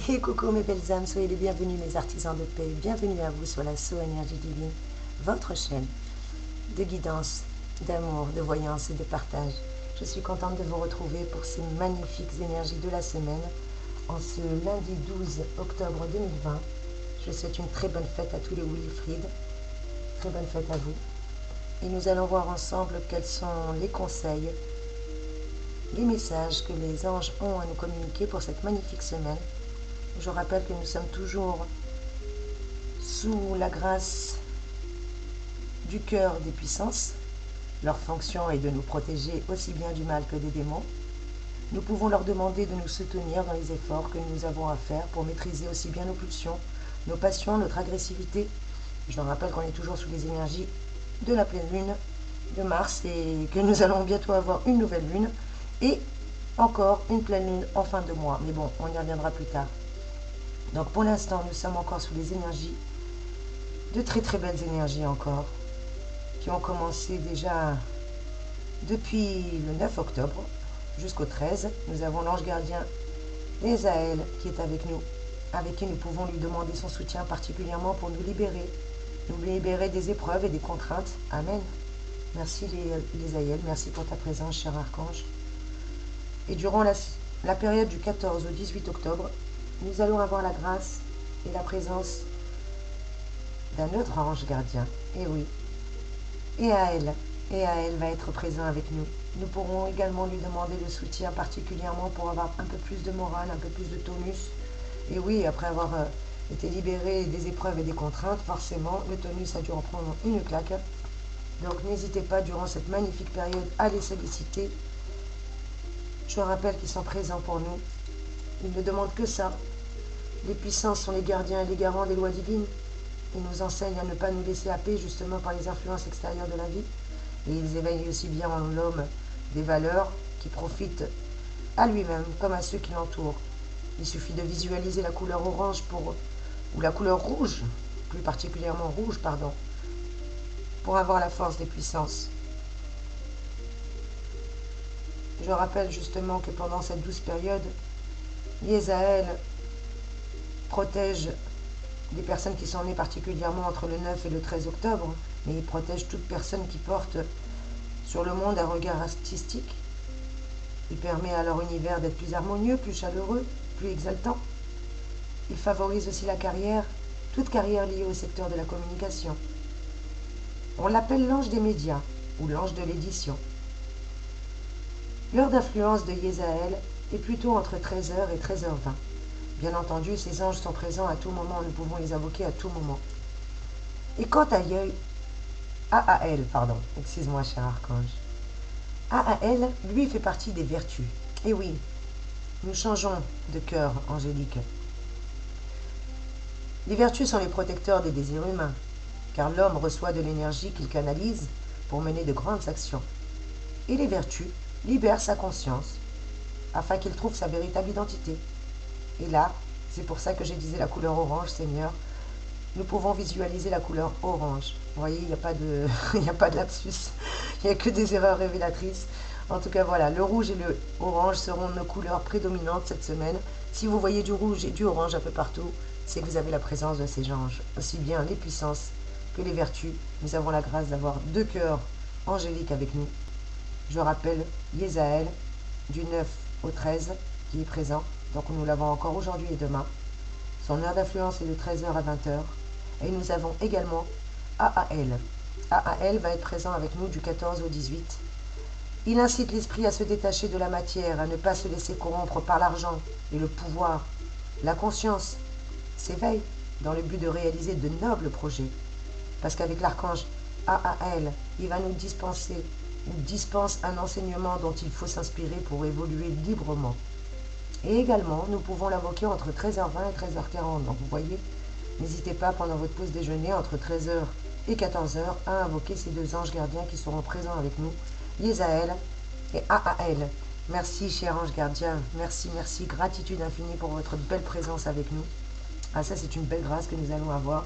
Et coucou mes belles âmes, soyez les bienvenus mes artisans de paix, bienvenue à vous sur la So Énergie Divine, votre chaîne de guidance, d'amour, de voyance et de partage. Je suis contente de vous retrouver pour ces magnifiques énergies de la semaine, en ce lundi 12 octobre 2020. Je souhaite une très bonne fête à tous les Wilfried, très bonne fête à vous. Et nous allons voir ensemble quels sont les conseils, les messages que les anges ont à nous communiquer pour cette magnifique semaine. Je rappelle que nous sommes toujours sous la grâce du cœur des puissances. Leur fonction est de nous protéger aussi bien du mal que des démons. Nous pouvons leur demander de nous soutenir dans les efforts que nous avons à faire pour maîtriser aussi bien nos pulsions, nos passions, notre agressivité. Je leur rappelle qu'on est toujours sous les énergies de la pleine lune de Mars et que nous allons bientôt avoir une nouvelle lune et encore une pleine lune en fin de mois. Mais bon, on y reviendra plus tard. Donc pour l'instant, nous sommes encore sous les énergies, de très très belles énergies encore, qui ont commencé déjà depuis le 9 octobre jusqu'au 13. Nous avons l'ange gardien Esaël qui est avec nous, avec qui nous pouvons lui demander son soutien particulièrement pour nous libérer des épreuves et des contraintes. Amen. Merci Esaël, merci pour ta présence, cher archange. Et durant la période du 14 au 18 octobre, nous allons avoir la grâce et la présence d'un autre ange gardien. Et oui, Eaël va être présent avec nous. Nous pourrons également lui demander le soutien particulièrement pour avoir un peu plus de morale, un peu plus de tonus. Et oui, après avoir été libéré des épreuves et des contraintes, forcément, le tonus a dû en prendre une claque. Donc n'hésitez pas durant cette magnifique période à les solliciter. Je rappelle qu'ils sont présents pour nous. Ils ne demandent que ça. Les puissances sont les gardiens et les garants des lois divines. Ils nous enseignent à ne pas nous laisser happer justement par les influences extérieures de la vie. Et ils éveillent aussi bien en l'homme des valeurs qui profitent à lui-même comme à ceux qui l'entourent. Il suffit de visualiser la couleur orange ou la couleur rouge, plus particulièrement rouge, pour avoir la force des puissances. Je rappelle justement que pendant cette douce période, Yezaël protège les personnes qui sont nées particulièrement entre le 9 et le 13 octobre, mais il protège toute personne qui porte sur le monde un regard artistique. Il permet à leur univers d'être plus harmonieux, plus chaleureux, plus exaltant. Il favorise aussi la carrière, toute carrière liée au secteur de la communication. On l'appelle l'ange des médias ou l'ange de l'édition. L'heure d'influence de Yezaël est plutôt entre 13h et 13h20. Bien entendu, ces anges sont présents à tout moment, nous pouvons les invoquer à tout moment. Et quant à Aaël, excuse-moi cher archange. Aaël, lui, fait partie des vertus. Et oui, nous changeons de cœur angélique. Les vertus sont les protecteurs des désirs humains, car l'homme reçoit de l'énergie qu'il canalise pour mener de grandes actions. Et les vertus libèrent sa conscience, afin qu'il trouve sa véritable identité. Et là, c'est pour ça que j'ai disé la couleur orange, Seigneur. Nous pouvons visualiser la couleur orange. Vous voyez, il n'y a pas de, il n'y a pas de lapsus. Il n'y a que des erreurs révélatrices. En tout cas, voilà, le rouge et le orange seront nos couleurs prédominantes cette semaine. Si vous voyez du rouge et du orange un peu partout, c'est que vous avez la présence de ces anges. Aussi bien les puissances que les vertus. Nous avons la grâce d'avoir deux cœurs angéliques avec nous. Je rappelle Yezaël, du 9 au 13, qui est présent. Donc nous l'avons encore aujourd'hui et demain. Son heure d'influence est de 13h à 20h. Et nous avons également Aaël. Aaël va être présent avec nous du 14 au 18. Il incite l'esprit à se détacher de la matière, à ne pas se laisser corrompre par l'argent et le pouvoir. La conscience s'éveille dans le but de réaliser de nobles projets. Parce qu'avec l'archange Aaël, il va nous dispense un enseignement dont il faut s'inspirer pour évoluer librement. Et également, nous pouvons l'invoquer entre 13h20 et 13h40. Donc vous voyez, n'hésitez pas pendant votre pause déjeuner entre 13h et 14h à invoquer ces deux anges gardiens qui seront présents avec nous, Yezaël et Aaël. Merci cher ange gardien, merci, gratitude infinie pour votre belle présence avec nous. Ah ça c'est une belle grâce que nous allons avoir.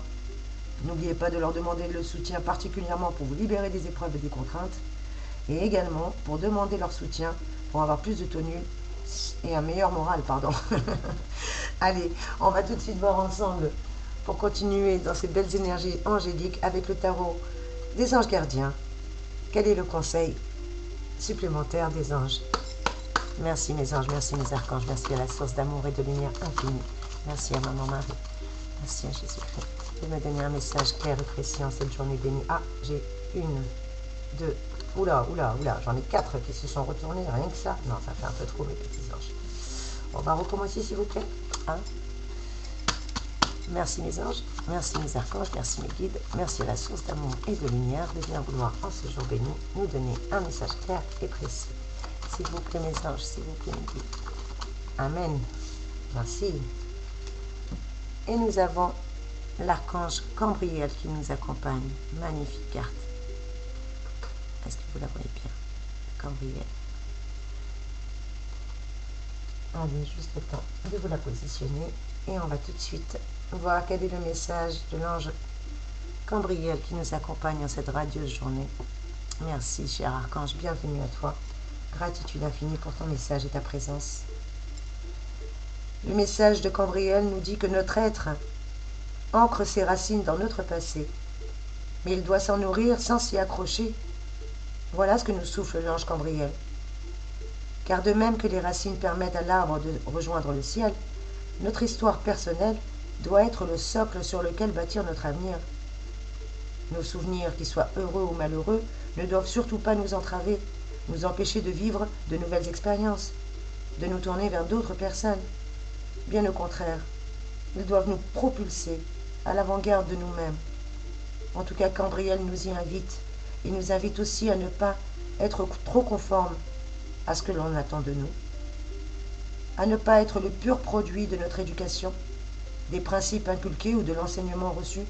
N'oubliez pas de leur demander le soutien particulièrement pour vous libérer des épreuves et des contraintes. Et également pour demander leur soutien pour avoir plus de tenue et un meilleur moral, Allez, on va tout de suite voir ensemble pour continuer dans ces belles énergies angéliques avec le tarot des anges gardiens. Quel est le conseil supplémentaire des anges? Merci mes anges, merci mes archanges, merci à la source d'amour et de lumière infinie. Merci à Maman Marie, merci à Jésus-Christ de me donner un message clair et précis en cette journée bénie. Ah, j'ai une, deux, oula, j'en ai 4 qui se sont retournés, rien que ça. Non, ça fait un peu trop mes petits anges. On va recommencer s'il vous plaît. Hein? Merci mes anges, merci mes archanges, merci mes guides, merci à la source d'amour et de lumière de bien vouloir en ce jour béni nous donner un message clair et précis. S'il vous plaît mes anges, s'il vous plaît mes guides. Amen. Merci. Et nous avons l'archange Cambriel qui nous accompagne. Magnifique carte. Est-ce que vous la voyez bien? Cambriel. Allez, juste le temps de vous la positionner. Et on va tout de suite voir quel est le message de l'ange Cambriel qui nous accompagne en cette radieuse journée. Merci, cher archange, bienvenue à toi. Gratitude infinie pour ton message et ta présence. Le message de Cambriel nous dit que notre être ancre ses racines dans notre passé, mais il doit s'en nourrir sans s'y accrocher. Voilà ce que nous souffle l'ange Cambriel. Car de même que les racines permettent à l'arbre de rejoindre le ciel, notre histoire personnelle doit être le socle sur lequel bâtir notre avenir. Nos souvenirs, qu'ils soient heureux ou malheureux, ne doivent surtout pas nous entraver, nous empêcher de vivre de nouvelles expériences, de nous tourner vers d'autres personnes. Bien au contraire, ils doivent nous propulser à l'avant-garde de nous-mêmes. En tout cas, Cambriel nous y invite. Il nous invite aussi à ne pas être trop conformes à ce que l'on attend de nous, à ne pas être le pur produit de notre éducation, des principes inculqués ou de l'enseignement reçu.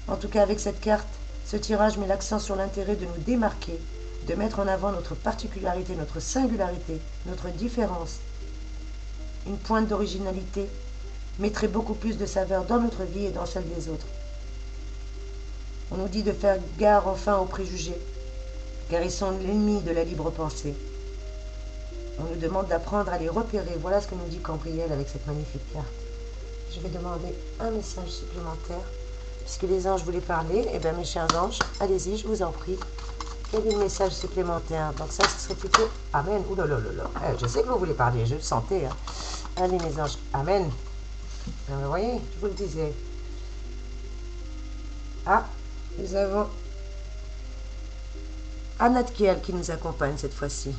En tout cas, avec cette carte, ce tirage met l'accent sur l'intérêt de nous démarquer, de mettre en avant notre particularité, notre singularité, notre différence. Une pointe d'originalité mettrait beaucoup plus de saveur dans notre vie et dans celle des autres. On nous dit de faire gare enfin aux préjugés, car ils sont l'ennemi de la libre pensée. On nous demande d'apprendre à les repérer. Voilà ce que nous dit Cambriel avec cette magnifique carte. Je vais demander un message supplémentaire. Puisque les anges voulaient parler, eh bien mes chers anges, allez-y, je vous en prie. Quel est le message supplémentaire? Donc ça, ce serait plutôt Amen. Ouh là là là là. Je sais que vous voulez parler, je le sentais. Hein. Allez mes anges, Amen. Vous voyez, je vous le disais. Ah, nous avons Anatkiel qui nous accompagne cette fois-ci.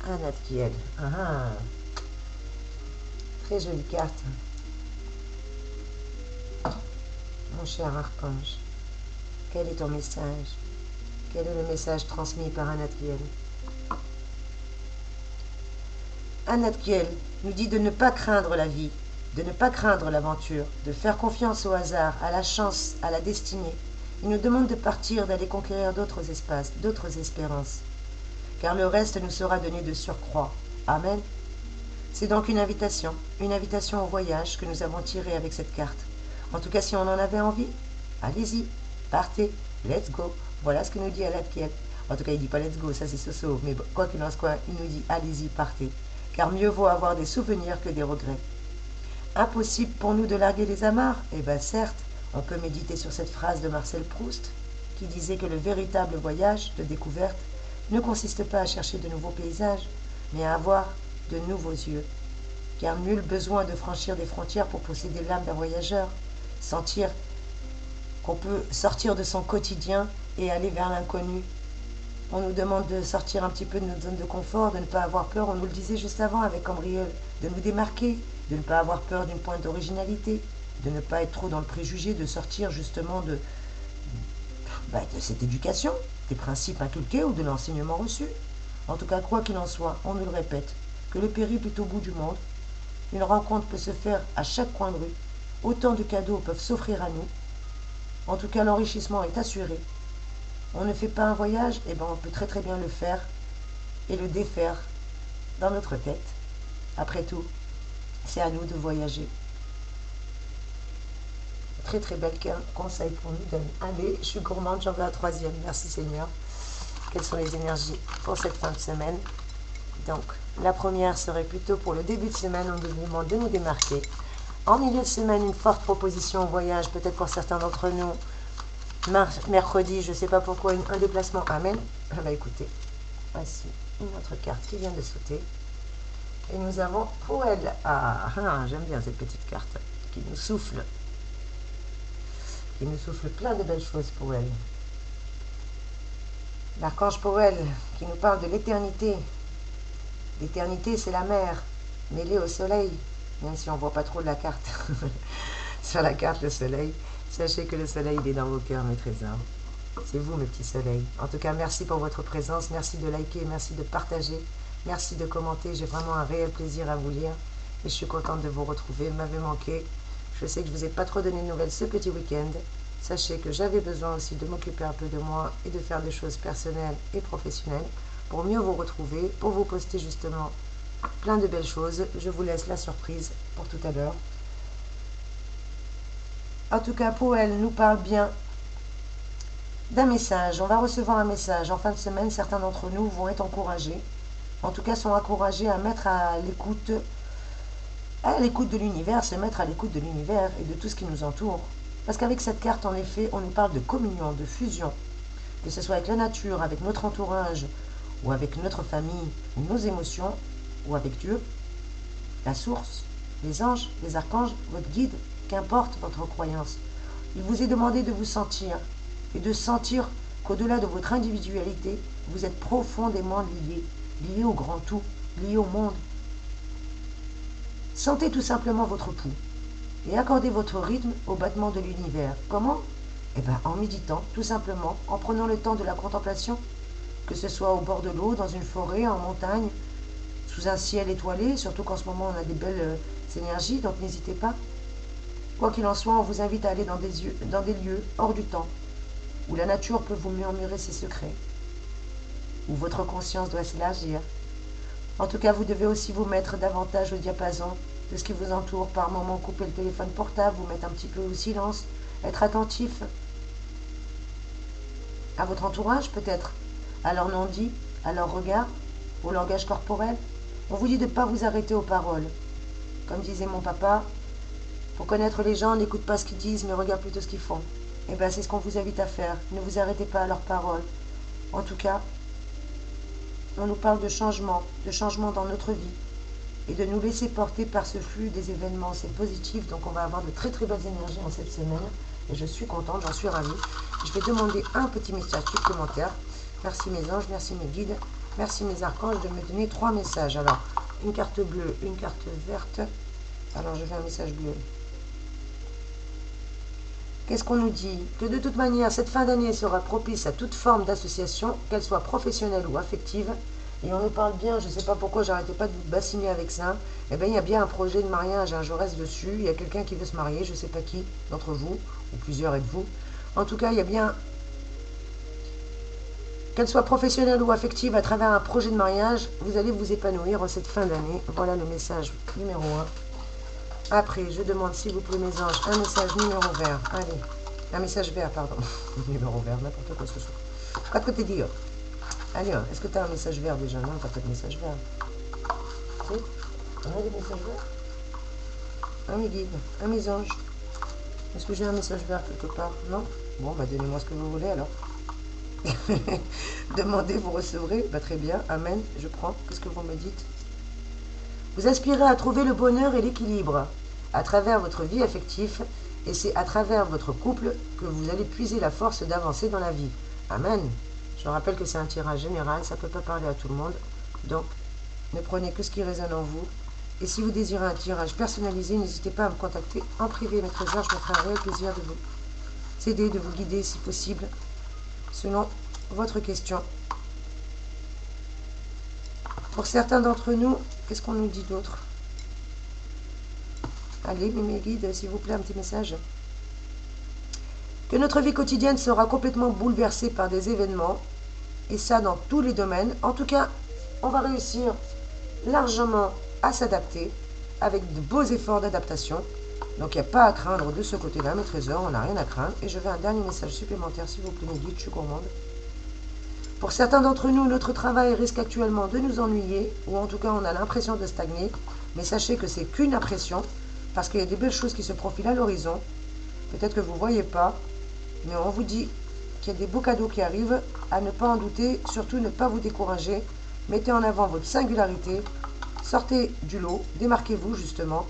Anatkiel. Ah, très jolie carte. Mon cher archange, quel est ton message? Quel est le message transmis par Anatkiel? Anatkiel nous dit de ne pas craindre la vie, de ne pas craindre l'aventure, de faire confiance au hasard, à la chance, à la destinée. Il nous demande de partir, d'aller conquérir d'autres espaces, d'autres espérances. Car le reste nous sera donné de surcroît. Amen. C'est donc une invitation au voyage que nous avons tirée avec cette carte. En tout cas, si on en avait envie, allez-y, partez, let's go. Voilà ce que nous dit Anatkiel. En tout cas, il ne dit pas let's go, ça c'est Soso. Mais quoi qu'il en soit, il nous dit allez-y, partez. Car mieux vaut avoir des souvenirs que des regrets. Impossible pour nous de larguer les amarres? Eh bien certes, on peut méditer sur cette phrase de Marcel Proust, qui disait que le véritable voyage de découverte ne consiste pas à chercher de nouveaux paysages, mais à avoir de nouveaux yeux. Car nul besoin de franchir des frontières pour posséder l'âme d'un voyageur. Sentir qu'on peut sortir de son quotidien et aller vers l'inconnu. On nous demande de sortir un petit peu de notre zone de confort, de ne pas avoir peur, on nous le disait juste avant avec Cambriel, de nous démarquer, de ne pas avoir peur d'une pointe d'originalité, de ne pas être trop dans le préjugé, de sortir justement de cette éducation, des principes inculqués ou de l'enseignement reçu. En tout cas, quoi qu'il en soit, on nous le répète, que le périple est au bout du monde, une rencontre peut se faire à chaque coin de rue, autant de cadeaux peuvent s'offrir à nous. En tout cas, l'enrichissement est assuré. On ne fait pas un voyage, et on peut très très bien le faire et le défaire dans notre tête. Après tout, c'est à nous de voyager. Très très bel conseil pour nous. Allez, je suis gourmande, j'en veux un troisième. Merci Seigneur. Quelles sont les énergies pour cette fin de semaine? Donc, la première serait plutôt pour le début de semaine, on nous demande de nous démarquer. En milieu de semaine, une forte proposition au voyage, peut-être pour certains d'entre nous. Mercredi, je ne sais pas pourquoi, un déplacement. Amen. Ah bah écoutez, voici une autre carte qui vient de sauter. Et nous avons Poël. J'aime bien cette petite carte qui nous souffle. Qui nous souffle plein de belles choses, Poël. L'archange Poël qui nous parle de l'éternité. L'éternité, c'est la mer, mêlée au soleil. Même si on ne voit pas trop de la carte. Sur la carte, le soleil. Sachez que le soleil, il est dans vos cœurs, mes trésors. C'est vous, mes petits soleils. En tout cas, merci pour votre présence. Merci de liker, merci de partager. Merci de commenter. J'ai vraiment un réel plaisir à vous lire. Et je suis contente de vous retrouver. Vous m'avez manqué. Je sais que je ne vous ai pas trop donné de nouvelles ce petit week-end. Sachez que j'avais besoin aussi de m'occuper un peu de moi et de faire des choses personnelles et professionnelles pour mieux vous retrouver, pour vous poster justement plein de belles choses. Je vous laisse la surprise pour tout à l'heure. En tout cas, Poël nous parle bien d'un message. On va recevoir un message. En fin de semaine, certains d'entre nous vont être encouragés. En tout cas, sont encouragés à mettre à l'écoute de l'univers, se mettre à l'écoute de l'univers et de tout ce qui nous entoure. Parce qu'avec cette carte, en effet, on nous parle de communion, de fusion. Que ce soit avec la nature, avec notre entourage, ou avec notre famille, ou nos émotions, ou avec Dieu, la source, les anges, les archanges, votre guide, qu'importe votre croyance. Il vous est demandé de vous sentir, et de sentir qu'au-delà de votre individualité, vous êtes profondément liés au grand tout, liés au monde. Sentez tout simplement votre pouls, et accordez votre rythme au battement de l'univers. Comment ? En méditant, tout simplement, en prenant le temps de la contemplation, que ce soit au bord de l'eau, dans une forêt, en montagne, sous un ciel étoilé, surtout qu'en ce moment on a des belles énergies, donc n'hésitez pas. Quoi qu'il en soit, on vous invite à aller dans des lieux hors du temps, où la nature peut vous murmurer ses secrets, où votre conscience doit s'élargir. En tout cas, vous devez aussi vous mettre davantage au diapason de ce qui vous entoure. Par moments, couper le téléphone portable, vous mettre un petit peu au silence, être attentif à votre entourage peut-être, à leur non-dit, à leur regard, au langage corporel. On vous dit de ne pas vous arrêter aux paroles. Comme disait mon papa, pour connaître les gens, n'écoute pas ce qu'ils disent, mais regarde plutôt ce qu'ils font. C'est ce qu'on vous invite à faire. Ne vous arrêtez pas à leurs paroles. En tout cas, on nous parle de changement dans notre vie, et de nous laisser porter par ce flux des événements. C'est positif, donc on va avoir de très très belles énergies en cette semaine, et je suis contente, j'en suis ravie. Je vais demander un petit message supplémentaire. Merci mes anges, merci mes guides, merci mes archanges de me donner 3 messages. Alors, une carte bleue, une carte verte. Alors, je fais un message bleu. Qu'est-ce qu'on nous dit? Que de toute manière, cette fin d'année sera propice à toute forme d'association, qu'elle soit professionnelle ou affective. Et on nous parle bien, je ne sais pas pourquoi j'arrêtais pas de vous bassiner avec ça. Il y a bien un projet de mariage, je reste dessus. Il y a quelqu'un qui veut se marier, je ne sais pas qui d'entre vous, ou plusieurs êtes-vous. En tout cas, il y a bien, qu'elle soit professionnelle ou affective, à travers un projet de mariage, vous allez vous épanouir en cette fin d'année. Voilà le message numéro 1. Après, je demande s'il vous plaît, mes anges, un message numéro vert. Allez, un message vert, pardon. Numéro vert, n'importe quoi ce soir. Quatre côtés dire. Allez, est-ce que tu as un message vert déjà? Non, tu n'as pas de message vert. Tu sais, on a des messages verts? Un mes guides, un mes anges. Est-ce que j'ai un message vert quelque part? Non? Bon, donnez-moi ce que vous voulez alors. Demandez, vous recevrez. Très bien, amen, je prends. Qu'est-ce que vous me dites? Vous aspirez à trouver le bonheur et l'équilibre à travers votre vie affective, et c'est à travers votre couple que vous allez puiser la force d'avancer dans la vie. Amen. Je rappelle que c'est un tirage général, ça ne peut pas parler à tout le monde. Donc, ne prenez que ce qui résonne en vous. Et si vous désirez un tirage personnalisé, n'hésitez pas à me contacter en privé, mes trésors. Je me ferai un réel plaisir de vous aider, de vous guider si possible, selon votre question. Pour certains d'entre nous, qu'est-ce qu'on nous dit d'autre? Allez, mes guides, s'il vous plaît, un petit message. Que notre vie quotidienne sera complètement bouleversée par des événements, et ça dans tous les domaines. En tout cas, on va réussir largement à s'adapter avec de beaux efforts d'adaptation. Donc, il n'y a pas à craindre de ce côté-là, mes trésors, on n'a rien à craindre. Et je veux un dernier message supplémentaire, s'il vous plaît, mes guides, je suis gourmande. Pour certains d'entre nous, notre travail risque actuellement de nous ennuyer, ou en tout cas on a l'impression de stagner, mais sachez que c'est qu'une impression, parce qu'il y a des belles choses qui se profilent à l'horizon. Peut-être que vous ne voyez pas, mais on vous dit qu'il y a des beaux cadeaux qui arrivent, à ne pas en douter, surtout ne pas vous décourager. Mettez en avant votre singularité, sortez du lot, démarquez-vous justement.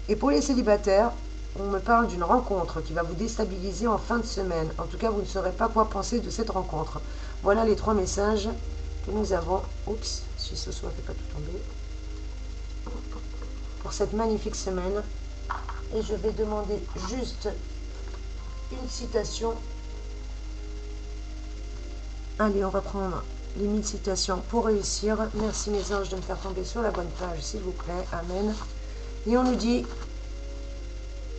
Et pour les célibataires, on me parle d'une rencontre qui va vous déstabiliser en fin de semaine. En tout cas, vous ne saurez pas quoi penser de cette rencontre. Voilà les 3 messages que nous avons. Oups, si ce soir ne fait pas tout tomber. Pour cette magnifique semaine. Et je vais demander juste une citation. Allez, on va prendre les 1000 citations pour réussir. Merci mes anges de me faire tomber sur la bonne page, s'il vous plaît. Amen. Et on nous dit: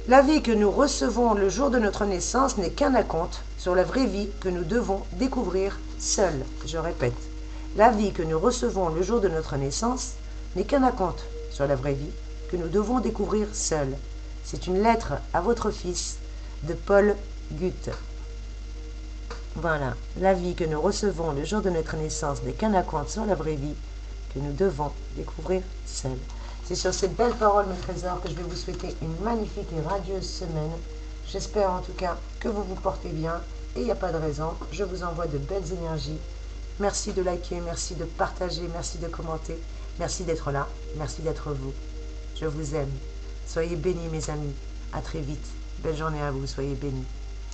la vie que nous recevons le jour de notre naissance n'est qu'un acompte sur la vraie vie que nous devons découvrir seuls. Je répète, la vie que nous recevons le jour de notre naissance n'est qu'un acompte sur la vraie vie que nous devons découvrir seuls. C'est une lettre à votre fils de Paul Guth. Voilà, la vie que nous recevons le jour de notre naissance n'est qu'un acompte sur la vraie vie que nous devons découvrir seuls. C'est sur ces belles paroles, mes trésors, que je vais vous souhaiter une magnifique et radieuse semaine. J'espère en tout cas que vous vous portez bien et il n'y a pas de raison. Je vous envoie de belles énergies. Merci de liker, merci de partager, merci de commenter, merci d'être là, merci d'être vous. Je vous aime. Soyez bénis, mes amis. À très vite. Belle journée à vous. Soyez bénis.